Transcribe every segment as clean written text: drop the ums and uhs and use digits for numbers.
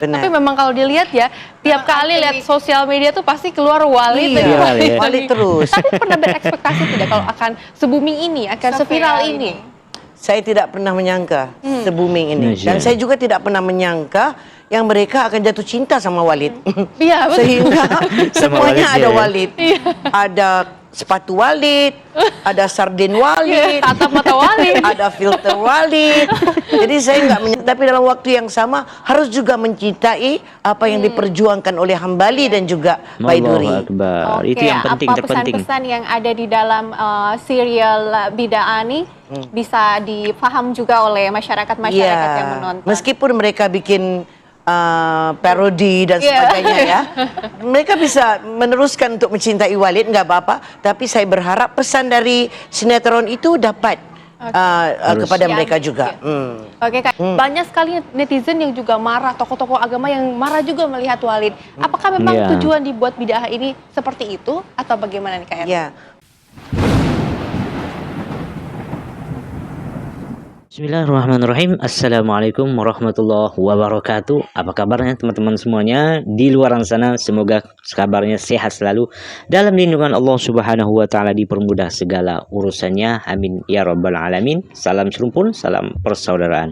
Benar. Tapi memang kalau dilihat ya, tiap kali lihat sosial media tuh pasti keluar Walid. Iya, Walid terus. Tapi pernah berekspektasi tidak kalau akan se-booming ini, akan seviral ini? Saya tidak pernah menyangka se-booming ini. Dan saya juga tidak pernah menyangka yang mereka akan jatuh cinta sama Walid. Iya, betul. Sehingga semuanya ada Walid. Iya. Ada sepatu Walid, ada sarden Walid, tatap mata Walid, ada filter Walid. Jadi saya nggak menyangka, tapi dalam waktu yang sama harus juga mencintai apa yang diperjuangkan oleh Hambali dan juga Baiduri. Itu yang penting, apa pesan-pesan yang ada di dalam serial Bida'ah ini bisa dipaham juga oleh masyarakat-masyarakat yang menonton. Meskipun mereka bikin parodi dan sebagainya ya, mereka bisa meneruskan untuk mencintai Walid, nggak apa-apa. Tapi saya berharap pesan dari sinetron itu dapat kepada mereka juga. Oke, Kak. Banyak sekali netizen yang juga marah, tokoh-tokoh agama yang marah juga melihat Walid. Apakah memang tujuan dibuat Bida'ah ini seperti itu atau bagaimana nih, Kak? Ya. Bismillahirrahmanirrahim. Assalamualaikum warahmatullahi wabarakatuh. Apa kabarnya teman-teman semuanya di luar sana? Semoga kabarnya sehat selalu dalam lindungan Allah Subhanahu wa taala, dipermudah segala urusannya. Amin ya rabbal alamin. Salam serumpun, salam persaudaraan.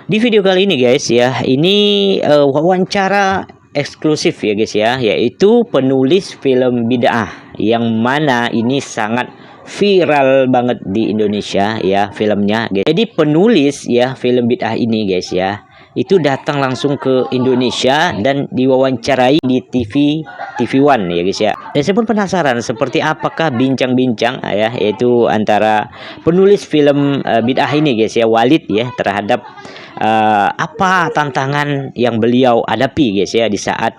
Di video kali ini guys ya, ini wawancara eksklusif ya guys ya, yaitu penulis film Bida'ah yang mana ini sangat viral banget di Indonesia ya filmnya. Jadi penulis ya film Bida'ah ini guys ya, itu datang langsung ke Indonesia dan diwawancarai di TV One ya guys ya. Dan saya pun penasaran seperti apakah bincang-bincang ya, yaitu antara penulis film Bida'ah ini guys ya, Walid ya, terhadap apa tantangan yang beliau hadapi guys ya di saat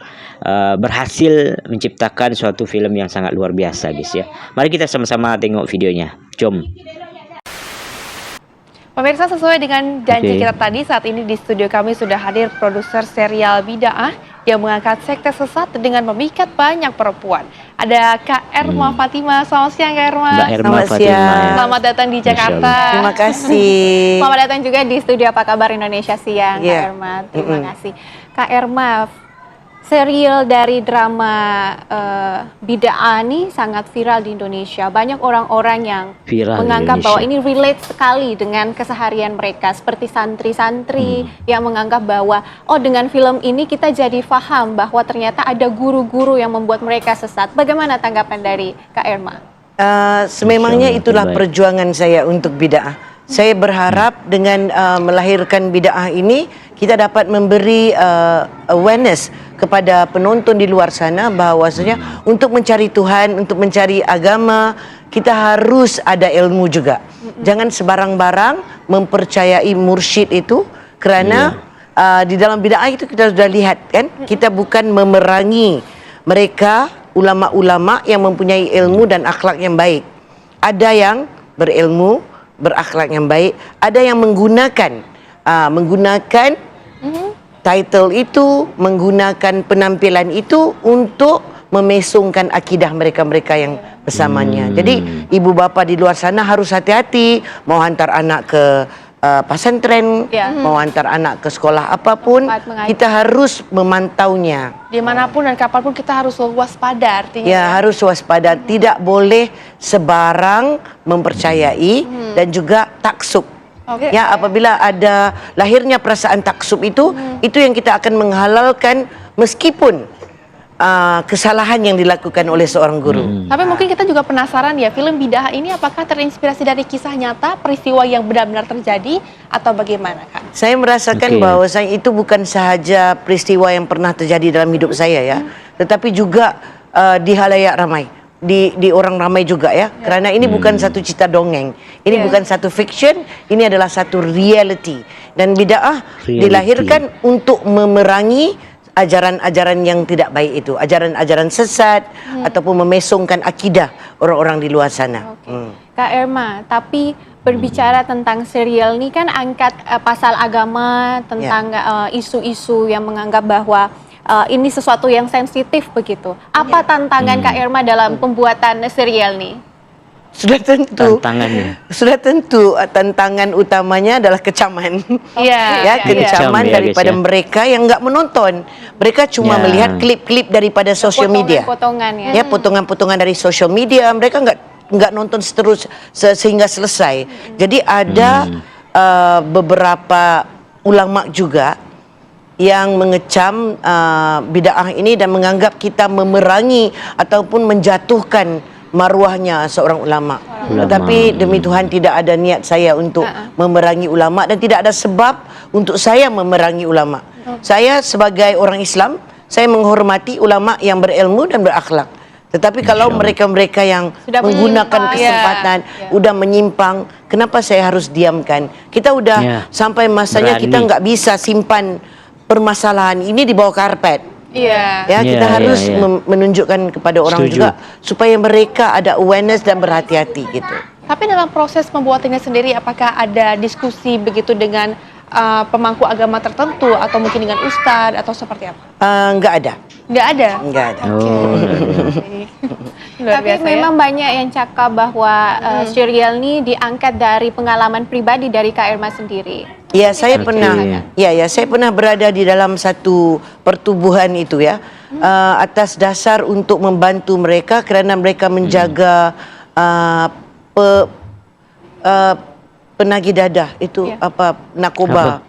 berhasil menciptakan suatu film yang sangat luar biasa guys ya. Mari kita sama-sama tengok videonya. Jom. Pemirsa, sesuai dengan janji kita tadi, saat ini di studio kami sudah hadir produser serial Bida'ah yang mengangkat sekte sesat dengan memikat banyak perempuan. Ada Kak Erma Fatima. Selamat siang Kak Erma. Selamat siang. Selamat datang di Jakarta. Terima kasih. Selamat datang juga di studio Apa Kabar Indonesia Siang, Kak Erma. Terima kasih. Kak Erma, serial dari drama Bida'ah ini sangat viral di Indonesia. Banyak orang-orang yang menganggap bahwa ini relate sekali dengan keseharian mereka. Seperti santri-santri yang menganggap bahwa, oh dengan film ini kita jadi paham bahwa ternyata ada guru-guru yang membuat mereka sesat. Bagaimana tanggapan dari Kak Erma? Sememangnya itulah perjuangan saya untuk Bida'ah. Saya berharap dengan melahirkan Bida'ah ini, kita dapat memberi awareness kepada penonton di luar sana bahwasanya untuk mencari Tuhan, untuk mencari agama, kita harus ada ilmu juga. Jangan sebarang-barang mempercayai mursyid itu, kerana di dalam Bida'ah itu kita sudah lihat kan, kita bukan memerangi mereka, ulama-ulama yang mempunyai ilmu dan akhlak yang baik. Ada yang berilmu, berakhlak yang baik, ada yang menggunakan title itu, menggunakan penampilan itu untuk memesongkan akidah mereka-mereka yang bersamanya. Jadi ibu bapa di luar sana harus hati-hati mau hantar anak ke pesantren, mau hantar anak ke sekolah apapun, kita harus memantaunya. Dimanapun dan kapanpun kita harus waspada artinya. Ya, harus waspada. Tidak boleh sebarang mempercayai dan juga taksub. Ya, apabila ada lahirnya perasaan taksub itu yang kita akan menghalalkan meskipun kesalahan yang dilakukan oleh seorang guru. Tapi mungkin kita juga penasaran ya, film Bida'ah ini apakah terinspirasi dari kisah nyata, peristiwa yang benar-benar terjadi atau bagaimana, Kak? Saya merasakan bahwa itu bukan sahaja peristiwa yang pernah terjadi dalam hidup saya ya, tetapi juga di halayak ramai. Di orang ramai juga ya, karena ini bukan satu cerita dongeng, ini bukan satu fiction, ini adalah satu reality. Dan Bida'ah dilahirkan untuk memerangi ajaran-ajaran yang tidak baik itu, ajaran-ajaran sesat ataupun memesongkan akidah orang-orang di luar sana. Kak Erma, tapi berbicara tentang serial ini kan angkat pasal agama, tentang isu-isu yang menganggap bahwa ini sesuatu yang sensitif begitu. Apa tantangan Kak Erma dalam pembuatan serial ini? sudah tentu tantangan utamanya adalah kecaman. Ya, kecaman daripada mereka yang nggak menonton. Mereka cuma melihat klip-klip daripada social media. Potongan-potongan Ya, potongan-potongan dari social media. Mereka nggak nonton sehingga selesai. Jadi ada beberapa ulama juga yang mengecam bid'ah ini dan menganggap kita memerangi ataupun menjatuhkan maruahnya seorang ulama. Tetapi demi Tuhan tidak ada niat saya untuk memerangi ulama dan tidak ada sebab untuk saya memerangi ulama. Saya sebagai orang Islam, saya menghormati ulama yang berilmu dan berakhlak. Tetapi kalau mereka-mereka yang menggunakan kesempatan udah menyimpang, kenapa saya harus diamkan? Kita udah sampai masanya kita nggak bisa simpan permasalahan ini di bawah karpet. Kita harus menunjukkan kepada orang juga supaya mereka ada awareness dan berhati-hati gitu. Tapi dalam proses pembuatannya sendiri, apakah ada diskusi begitu dengan pemangku agama tertentu atau mungkin dengan ustadz atau seperti apa? Nggak ada. Nggak ada? Nggak ada. Tapi memang banyak yang cakap bahwa serial ini diangkat dari pengalaman pribadi dari Kak Erma sendiri. Ya, saya pernah. Saya pernah berada di dalam satu pertubuhan itu ya, atas dasar untuk membantu mereka kerana mereka menjaga penagih dadah itu narkoba.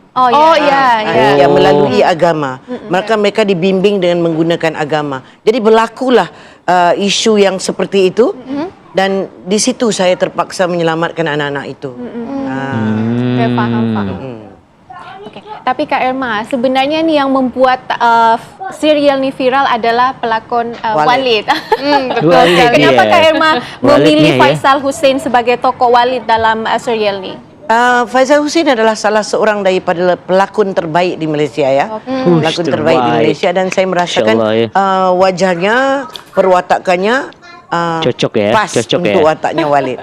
Yang melalui agama. Mereka dibimbing dengan menggunakan agama. Jadi berlakulah isu yang seperti itu dan di situ saya terpaksa menyelamatkan anak-anak itu. Faham. Oke. Tapi Kak Erma, sebenarnya nih yang membuat serial ini viral adalah pelakon Walid. Betul. Kenapa Kak Erma memilih Faisal Hussein sebagai tokoh Walid dalam serial ini? Faisal Hussein adalah salah seorang daripada pelakon terbaik di Malaysia ya. Pelakon terbaik di Malaysia dan saya merasakan wajahnya, perwatakannya cocok untuk wataknya Walid.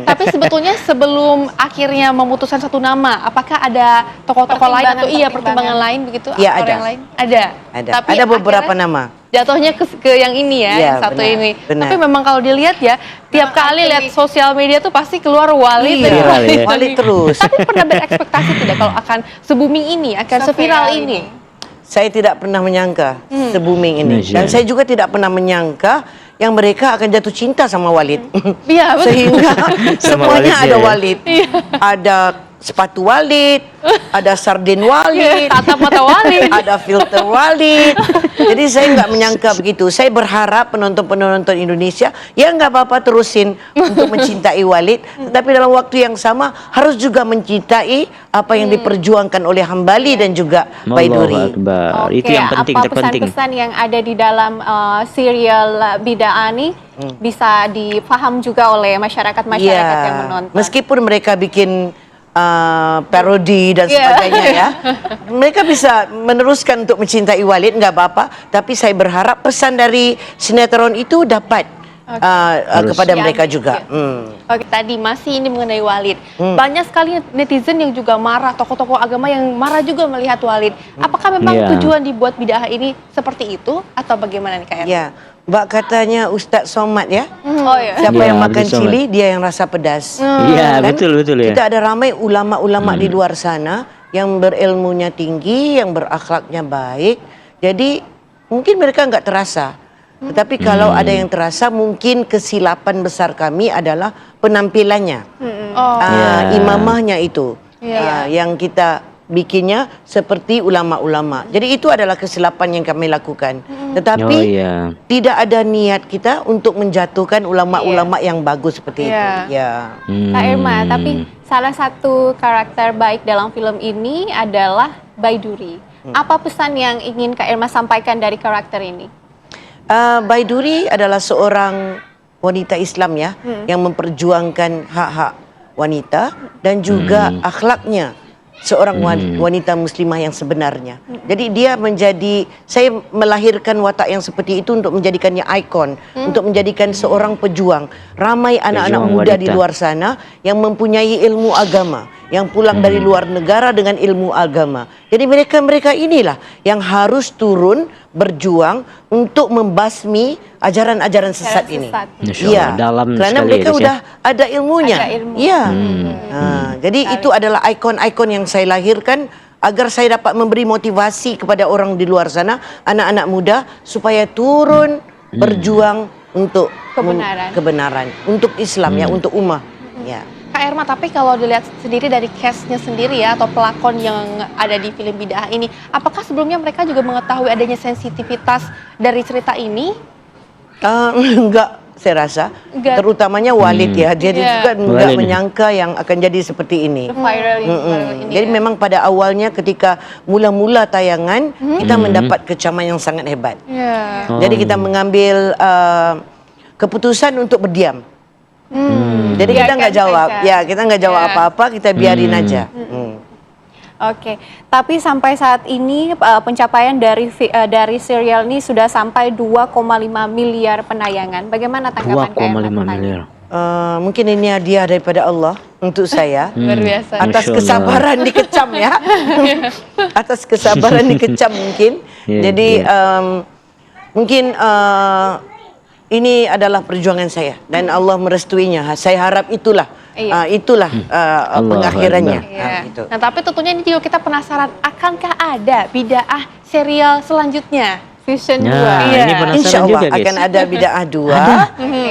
Tapi sebetulnya sebelum akhirnya memutuskan satu nama, apakah ada tokoh-tokoh lain atau pertimbangan lain begitu? Iya, ada. Yang lain? Ada. Tapi ada beberapa nama. Jatuhnya ke yang ini yang satu ini. Tapi memang kalau dilihat ya, tiap kali lihat sosial media tuh pasti keluar Walid. Walid terus. Tapi pernah berekspektasi tidak kalau akan se-booming ini, akan se-viral ini? Saya tidak pernah menyangka se-booming ini. Dan saya juga tidak pernah menyangka yang mereka akan jatuh cinta sama Walid. Iya, betul. Sehingga semuanya ada Walid. Ada sepatu Walid, ada sarden Walid, tatap mata Walid, ada filter Walid. Jadi saya nggak menyangka begitu. Saya berharap penonton-penonton Indonesia ya nggak apa-apa terusin untuk mencintai Walid, tetapi dalam waktu yang sama harus juga mencintai apa yang diperjuangkan oleh Hambali dan juga Baiduri. Itu yang penting, apa terpenting. pesan-pesan yang ada di dalam serial Bid'ah ini bisa dipaham juga oleh masyarakat-masyarakat yang menonton. Meskipun mereka bikin parodi dan sebagainya ya, mereka bisa meneruskan untuk mencintai Walid, nggak apa-apa. Tapi saya berharap pesan dari sinetron itu dapat kepada mereka juga. Oke, tadi masih ini mengenai Walid. Banyak sekali netizen yang juga marah, tokoh-tokoh agama yang marah juga melihat Walid. Apakah memang tujuan dibuat Bid'ah ini seperti itu atau bagaimana nih Kak Erma? Ya, Mbak katanya Ustadz Somad ya. Siapa yang makan cili dia yang rasa pedas. Iya, betul ya. Kita ada ramai ulama-ulama di luar sana yang berilmunya tinggi, yang berakhlaknya baik. Jadi mungkin mereka nggak terasa. Tetapi kalau ada yang terasa, mungkin kesilapan besar kami adalah penampilannya, imamahnya itu, yang kita bikinnya seperti ulama-ulama. Jadi itu adalah kesilapan yang kami lakukan. Tetapi tidak ada niat kita untuk menjatuhkan ulama-ulama yang bagus seperti itu. Kak Erma, tapi salah satu karakter baik dalam film ini adalah Baiduri. Apa pesan yang ingin Kak Erma sampaikan dari karakter ini? Baiduri adalah seorang wanita Islam ya, yang memperjuangkan hak-hak wanita dan juga akhlaknya seorang wanita muslimah yang sebenarnya. Jadi dia saya melahirkan watak yang seperti itu untuk menjadikannya ikon, untuk menjadikan seorang pejuang. Ramai anak-anak muda di luar sana yang mempunyai ilmu agama, yang pulang dari luar negara dengan ilmu agama. Jadi mereka inilah yang harus turun berjuang untuk membasmi ajaran-ajaran sesat ini. Masya Iya, Allah, dalam karena sekali mereka ya, Gus, ya. udah ada ilmunya. Ada ilmu. Iya. Jadi itu adalah ikon-ikon yang saya lahirkan agar saya dapat memberi motivasi kepada orang di luar sana, anak-anak muda, supaya turun berjuang untuk kebenaran, untuk Islam ya, untuk ummah. Ya. Kak Erma, tapi kalau dilihat sendiri dari case-nya sendiri ya, atau pelakon yang ada di film Bid'ah ini, apakah sebelumnya mereka juga mengetahui adanya sensitivitas dari cerita ini? Enggak, saya rasa. Enggak. Terutamanya Walid ya, dia juga enggak Walid. menyangka yang akan jadi seperti ini. Viral ini. Jadi memang pada awalnya ketika mula-mula tayangan, kita mendapat kecaman yang sangat hebat. Ya. Jadi kita mengambil keputusan untuk berdiam. Jadi kita nggak jawab, ya kita nggak jawab apa-apa, kita biarin aja. Oke, tapi sampai saat ini pencapaian dari serial ini sudah sampai 2,5 miliar penayangan. Bagaimana tanggapan 2,5 miliar. Mungkin ini hadiah daripada Allah untuk saya. Luar biasa. Atas Masya Allah. kesabaran dikecam ya. Atas kesabaran dikecam mungkin. Ya, Jadi mungkin ini adalah perjuangan saya dan Allah merestuinya. Saya harap itulah pengakhirannya. Iya. Gitu. Nah, tapi tentunya ini juga kita penasaran, akankah ada Bid'ah serial selanjutnya? Season 2. Nah, Iya. ini penasaran Insya Allah juga, guys. akan ada Bid'ah 2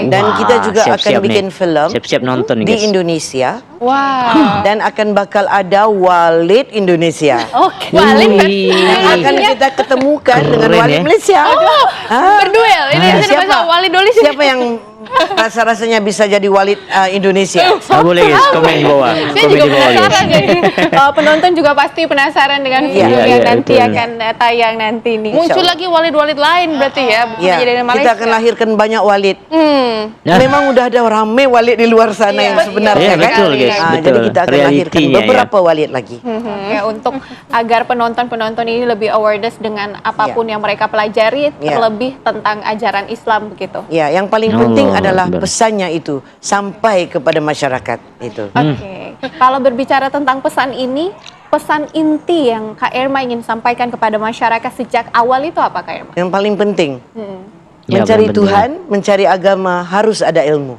dan Wah, kita juga akan siap-siap bikin nih. film Siap-siap nonton nih, di guys. Indonesia Wow. dan akan bakal ada Walid Indonesia. Oke. Walid Akan kita ketemukan dengan Keren Walid ya. Malaysia. berduel. Ini siapa? Walid Doli sih. Siapa yang rasa-rasanya bisa jadi Walid Indonesia? Boleh guys, komen di bawah. Saya Komen juga di bawah guys. penasaran jadi. Penonton juga pasti penasaran dengan Iya, video yang iya, nanti betul. akan tayang nanti nih. Muncul lagi Walid-Walid lain berarti ya, bukan Ya, hanya dari Malaysia. kita akan lahirkan banyak Walid. Nah. Memang udah ada rame Walid di luar sana yang sebenarnya Iya, kan. betul, guys, betul. Jadi kita akan lahirkan Realitinya, beberapa Walid lagi. Ya, untuk agar penonton-penonton ini lebih awareness dengan apapun yang mereka pelajari, terlebih tentang ajaran Islam begitu. Ya, yang paling Allah penting adalah Akbar. pesannya itu sampai kepada masyarakat itu. Oke. Kalau berbicara tentang pesan ini, pesan inti yang Kak Erma ingin sampaikan kepada masyarakat sejak awal itu apa, Kak Erma? Yang paling penting Ya, mencari benar-benar. Tuhan, mencari agama harus ada ilmu.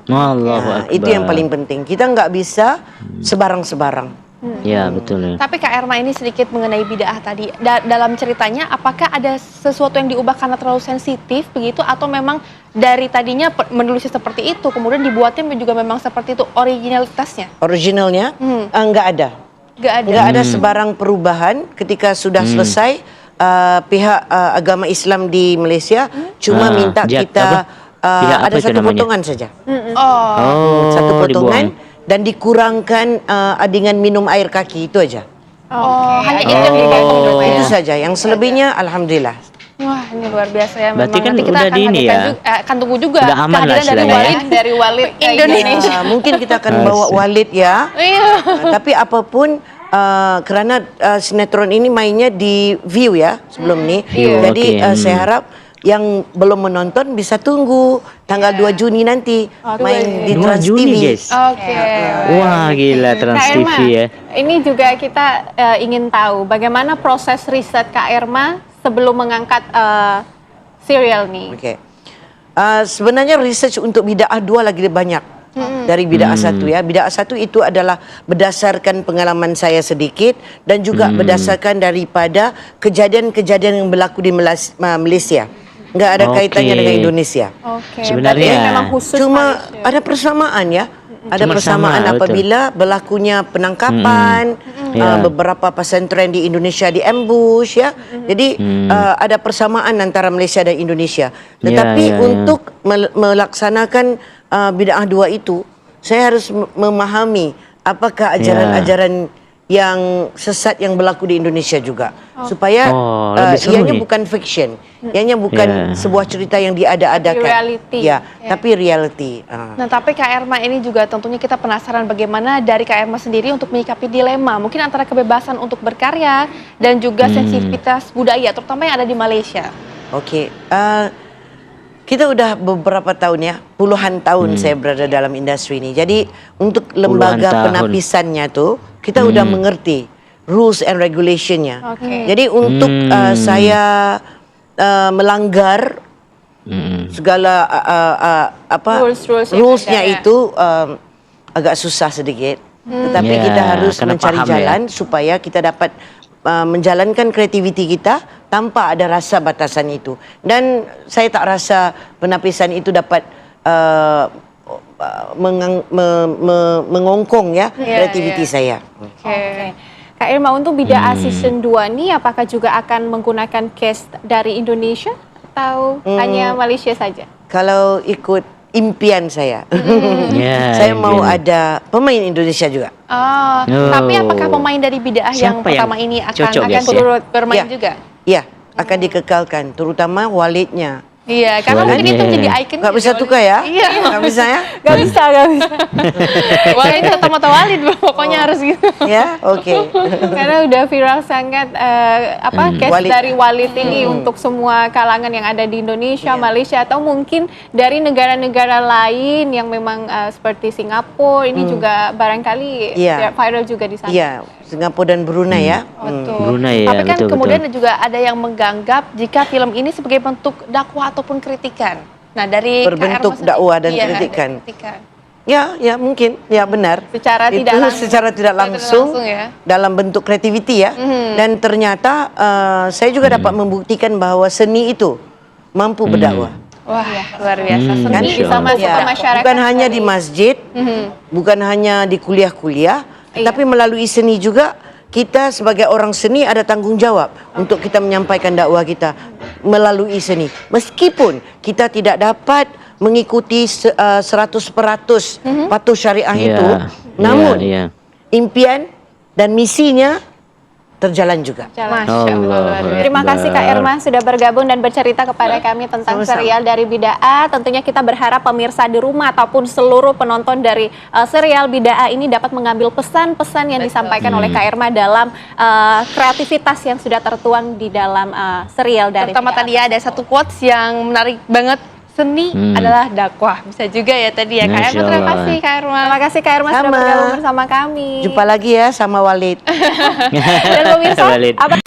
Allahu Nah, Akbar. itu yang paling penting. Kita nggak bisa sebarang-sebarang. Ya, betul ya. Tapi Kak Erma ini sedikit mengenai bid'ah tadi. Dalam ceritanya, apakah ada sesuatu yang diubah karena terlalu sensitif begitu, atau memang dari tadinya menulisnya seperti itu, kemudian dibuatnya juga memang seperti itu originalitasnya? Originalnya nggak ada. Nggak ada. Nggak ada sebarang perubahan ketika sudah selesai. Pihak agama Islam di Malaysia cuma minta kita Pihak apa ada itu satu namanya? potongan saja. Oh. Satu Oh, potongan dibuang. dan dikurangkan dengan minum air kaki itu aja. Hanya Oke. itu yang dipotong dulu ya. Itu saja. Yang selebihnya alhamdulillah. Wah, ini luar biasa ya. Berarti memang. kan Nanti kita udah akan di ini hadirkan ya. akan tunggu juga Udah aman lah kehadiran dari istilahnya ya. Walid. Dari Walid ke Indonesia. Ya, mungkin kita akan bawa Walid ya. Iya. Tapi apapun karena sinetron ini mainnya di View ya sebelum ini. View, Jadi oke. saya harap yang belum menonton bisa tunggu tanggal 2 Juni nanti main di 2 Trans Juni, TV. guys. Oke. Wah, gila Trans Kak TV Erma, ya. ini juga kita ingin tahu bagaimana proses riset Kak Erma sebelum mengangkat serial nih. Oke. Sebenarnya research untuk bid'ah 2 lagi banyak. Dari bid'ah 1 ya. Bid'ah 1 itu adalah berdasarkan pengalaman saya sedikit dan juga berdasarkan daripada kejadian-kejadian yang berlaku di Malaysia. Nggak ada kaitannya Oke. dengan Indonesia. Oke. Sebenarnya berarti ini memang khusus Cuma Malaysia. ada persamaan ya. Ada Cuma persamaan sama, betul. apabila berlakunya penangkapan Ya. beberapa pesantren di Indonesia di ambush ya. Jadi ada persamaan antara Malaysia dan Indonesia. Tetapi ya. untuk melaksanakan bid'ah 2 itu, saya harus memahami apakah ajaran-ajaran yang sesat yang berlaku di Indonesia juga. Supaya lebih seru ianya nih. bukan fiction. Ianya bukan sebuah cerita yang diada-adakan. Reality. Ya, tapi reality. Nah, tapi Kak Erma ini juga tentunya kita penasaran bagaimana dari Kak Erma sendiri untuk menyikapi dilema mungkin antara kebebasan untuk berkarya dan juga sensitivitas budaya terutama yang ada di Malaysia. Oke. kita udah beberapa tahun ya, puluhan tahun saya berada dalam industri ini. Jadi untuk lembaga tahun. penapisannya tuh kita udah mengerti rules and regulationnya. Oke. Jadi untuk saya melanggar segala yang rulesnya ada. itu agak susah sedikit. Tetapi Ya, kita harus karena mencari paham jalan supaya kita dapat menjalankan kreativiti kita tanpa ada rasa batasan itu. Dan saya tak rasa penapisan itu dapat mengongkong ya kreativiti saya. Oke. Kak Irma, untuk Bidaa season 2 nih apakah juga akan menggunakan cast dari Indonesia atau hanya Malaysia saja? Kalau ikut impian saya, Ya, saya mau impian. ada pemain Indonesia juga. Oh, tapi apakah pemain dari Bidaah yang Siapa yang pertama ini akan cocok, guys, ya? turut bermain Ya. juga? Ya, akan dikekalkan, terutama Walidnya. Iya, karena mungkin itu menjadi ikon. Gak bisa tukar ya? Iya. Gak bisa ya? Gak bisa, gak bisa. Walid tetap mata Walid, pokoknya harus gitu. Ya, oke. Karena udah viral sangat cast Walid. dari Walid ini untuk semua kalangan yang ada di Indonesia, Malaysia atau mungkin dari negara-negara lain yang memang seperti Singapura ini juga barangkali Iya. viral juga di sana. Iya, Singapura dan Brunei ya. Betul. Brunei ya, Tapi kan betul, kemudian betul. juga ada yang menganggap jika film ini sebagai bentuk dakwah ataupun kritikan. Nah, dari Berbentuk KR sendiri- dakwah dan iya, kritikan. kritikan. Ya mungkin, ya benar. Secara Itu tidak langsung. secara tidak langsung, ya. dalam bentuk kreativiti ya. Dan ternyata saya juga dapat membuktikan bahwa seni itu mampu berdakwah. Wah, luar biasa. Hmm, Seni Kan? Masya bisa Allah. masuk ke masyarakat. Bukan hanya di masjid, bukan hanya di kuliah-kuliah, tapi melalui seni juga kita sebagai orang seni ada tanggung jawab untuk kita menyampaikan dakwah kita melalui seni. Meskipun kita tidak dapat mengikuti 100% patuh syariah Iya, itu, namun iya. impian dan misinya terjalan juga. Jalan. Masya Allah, luar Allah. biasa. Terima kasih Kak Irma sudah bergabung dan bercerita kepada kami tentang Sama-sama. serial dari Bidaa. Tentunya kita berharap pemirsa di rumah ataupun seluruh penonton dari serial Bidaa ini dapat mengambil pesan-pesan yang disampaikan oleh Kak Irma dalam kreativitas yang sudah tertuang di dalam serial dari Pertama Bidaa. tadi ada satu quotes yang menarik banget. Seni adalah dakwah. Bisa juga ya tadi ya Kak Irma. Masya Terima Allah. kasih Kak Irma. Terima kasih Kak Irma sudah Sama. bergabung bersama kami. Jumpa lagi ya sama Walid. Dan pemirsa, Walid. apa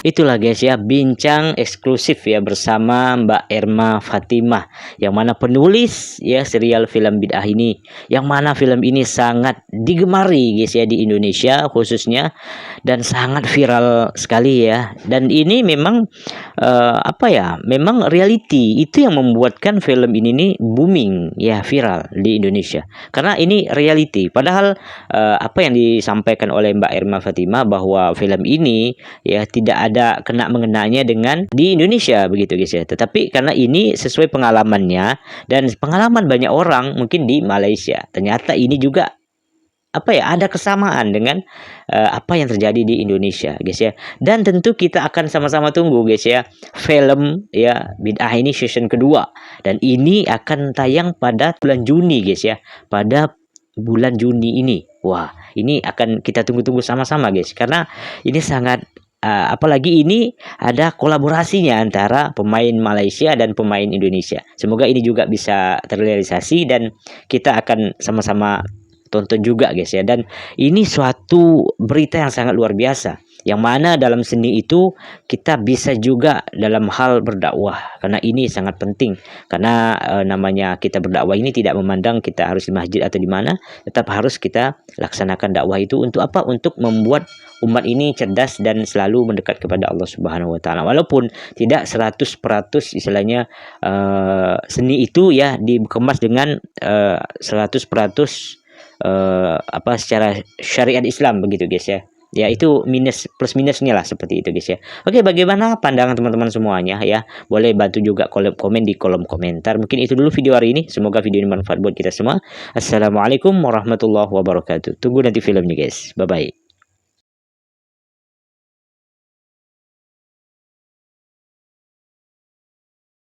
Itulah guys ya, bincang eksklusif ya bersama Mbak Irma Fatimah, yang mana penulis ya serial film Bidah ini, yang mana film ini sangat digemari guys ya di Indonesia khususnya, dan sangat viral sekali ya. Dan ini memang memang reality itu yang membuatkan film ini nih booming ya, viral di Indonesia, karena ini reality. Padahal apa yang disampaikan oleh Mbak Irma Fatimah bahwa film ini ya tidak ada kena mengenanya dengan di Indonesia begitu guys ya, tetapi karena ini sesuai pengalamannya dan pengalaman banyak orang mungkin di Malaysia, ternyata ini juga ada kesamaan dengan apa yang terjadi di Indonesia guys ya. Dan tentu kita akan sama-sama tunggu guys ya film ya Bidah ini season kedua, dan ini akan tayang pada bulan Juni guys ya, pada bulan Juni ini. Wah, ini akan kita tunggu-tunggu sama-sama guys, karena ini sangat apalagi ini ada kolaborasinya antara pemain Malaysia dan pemain Indonesia. Semoga ini juga bisa terrealisasi dan kita akan sama-sama tonton juga guys ya. Dan ini suatu berita yang sangat luar biasa, yang mana dalam seni itu kita bisa juga dalam hal berdakwah, karena ini sangat penting. Karena namanya kita berdakwah ini tidak memandang kita harus di masjid atau di mana, tetap harus kita laksanakan dakwah itu untuk apa? Untuk membuat umat ini cerdas dan selalu mendekat kepada Allah Subhanahu wa taala. Walaupun tidak 100% istilahnya seni itu ya dikemas dengan 100% secara syariat Islam begitu guys ya. Ya itu plus minusnya lah seperti itu guys ya. Oke, bagaimana pandangan teman-teman semuanya ya? Boleh bantu juga komen di kolom komentar. Mungkin itu dulu video hari ini. Semoga video ini bermanfaat buat kita semua. Assalamualaikum warahmatullahi wabarakatuh. Tunggu nanti filmnya guys. Bye bye.